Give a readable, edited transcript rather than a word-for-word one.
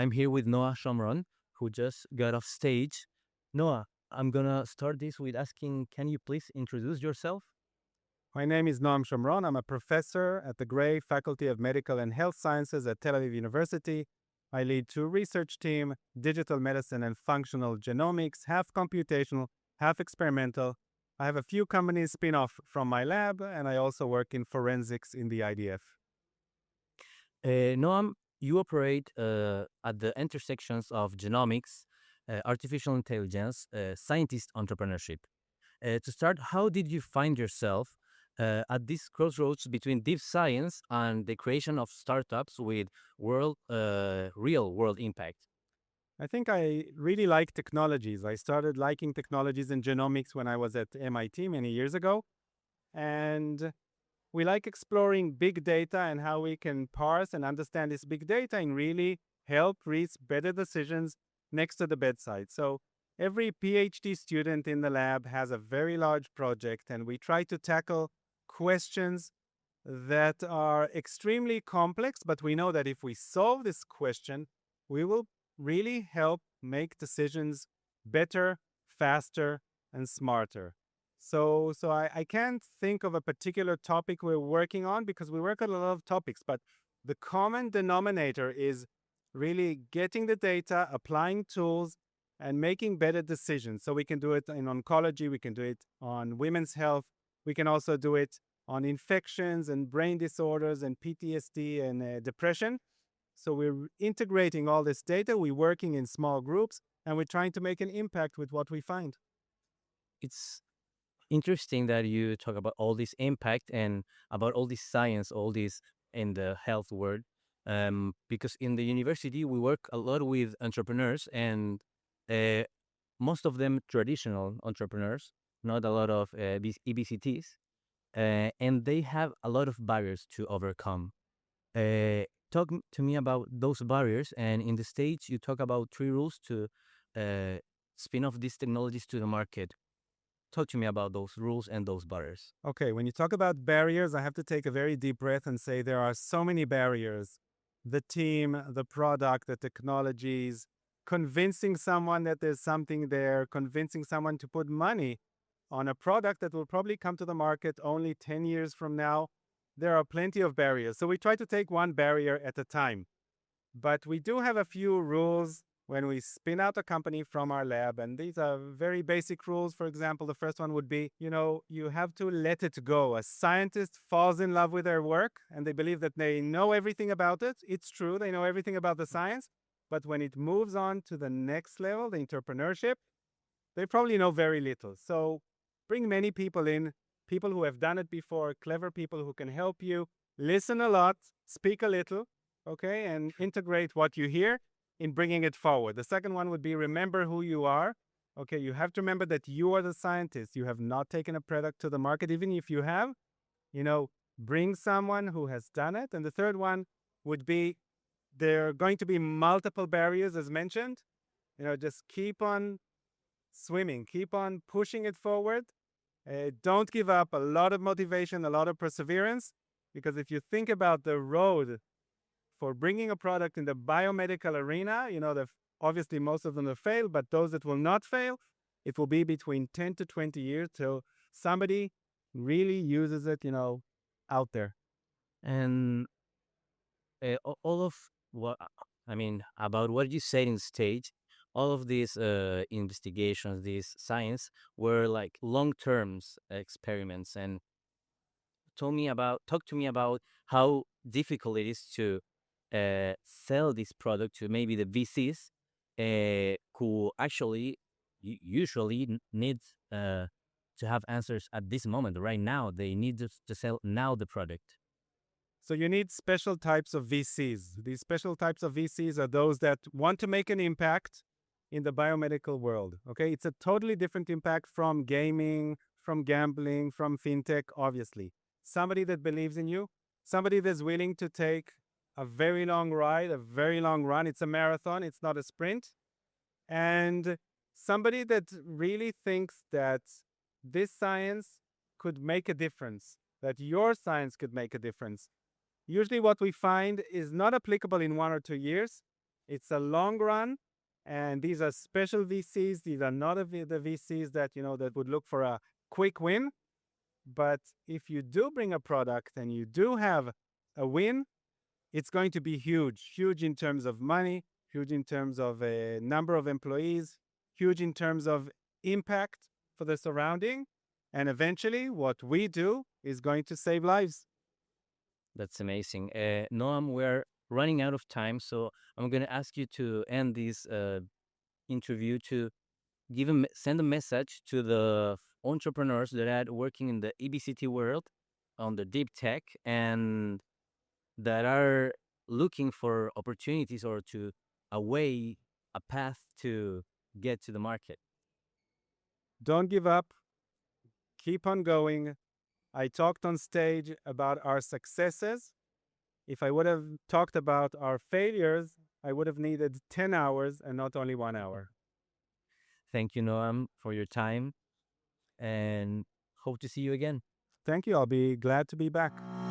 I'm here with Noah Shamron, who just got off stage. Noah, I'm gonna start this with asking, can you please introduce yourself? My name is Noam Shomron. I'm a professor at the Gray Faculty of Medical and Health Sciences at Tel Aviv University. I lead two research teams, digital medicine and functional genomics, half computational, half experimental. I have a few companies spin off from my lab, and I also work in forensics in the IDF. Noam, you operate at the intersections of genomics, artificial intelligence, scientist entrepreneurship. To start, how did you find yourself at this crossroads between deep science and the creation of startups with real world impact? I think I really like technologies. I started liking technologies in genomics when I was at MIT many years ago. And we like exploring big data and how we can parse and understand this big data and really help reach better decisions next to the bedside. So every PhD student in the lab has a very large project, and we try to tackle questions that are extremely complex, but we know that if we solve this question, we will really help make decisions better, faster, and smarter. So I can't think of a particular topic we're working on because we work on a lot of topics, but the common denominator is really getting the data, applying tools, and making better decisions. So we can do it in oncology, we can do it on women's health, we can also do it on infections and brain disorders and PTSD and depression. So we're integrating all this data, we're working in small groups, and we're trying to make an impact with what we find. It's interesting that you talk about all this impact and about all this science, all this in the health world. Because in the university, we work a lot with entrepreneurs and uh, most of them traditional entrepreneurs, not a lot of EBCTs. And they have a lot of barriers to overcome. To me about those barriers. And in the stage, you talk about three rules to uh, spin off these technologies to the market. Talk to me about those rules and those barriers. Okay, when you talk about barriers, I have to take a very deep breath and say there are so many barriers. The team, the product, the technologies, convincing someone that there's something there, convincing someone to put money on a product that will probably come to the market only 10 years from now. There are plenty of barriers. So we try to take one barrier at a time. But we do have a few rules when we spin out a company from our lab. And these are very basic rules. For example, the first one would be, you have to let it go. A scientist falls in love with their work and they believe that they know everything about it. It's true, they know everything about the science. But when it moves on to the next level, the entrepreneurship, they probably know very little. So bring many people in, people who have done it before, clever people who can help you, listen a lot, speak a little, okay, and integrate what you hear in bringing it forward. The second one would be remember who you are. Okay, you have to remember that you are the scientist. You have not taken a product to the market. Even if you have, bring someone who has done it. And the third one would be there are going to be multiple barriers, as mentioned. Just keep on swimming, keep on pushing it forward. Don't give up. A lot of motivation, a lot of perseverance. Because if you think about the road for bringing a product in the biomedical arena, obviously most of them have failed, but those that will not fail, it will be between 10 to 20 years till somebody really uses it, out there. And all of what I mean about what you said in stage, all of these investigations, this science were like long term experiments. And talk to me about how difficult it is to sell this product to maybe the VCs who actually usually need to have answers at this moment. Right now, they need to sell now the product. So you need special types of VCs. These special types of VCs are those that want to make an impact in the biomedical world. Okay, it's a totally different impact from gaming, from gambling, from fintech, obviously. Somebody that believes in you, somebody that's willing to take a very long ride, a very long run. It's a marathon, it's not a sprint. And somebody that really thinks that this science could make a difference, that your science could make a difference. Usually what we find is not applicable in 1 or 2 years. It's a long run, and these are special VCs. These are not the VCs that that would look for a quick win. But if you do bring a product and you do have a win, it's going to be huge, huge in terms of money, huge in terms of a number of employees, huge in terms of impact for the surrounding. And eventually, what we do is going to save lives. That's amazing. Noam, we're running out of time, so I'm going to ask you to end this interview to send a message to the entrepreneurs that are working in the EBCT world on the deep tech and that are looking for opportunities or to a way, a path to get to the market. Don't give up, keep on going. I talked on stage about our successes. If I would have talked about our failures, I would have needed 10 hours and not only 1 hour. Thank you, Noam, for your time and hope to see you again. Thank you. I'll be glad to be back.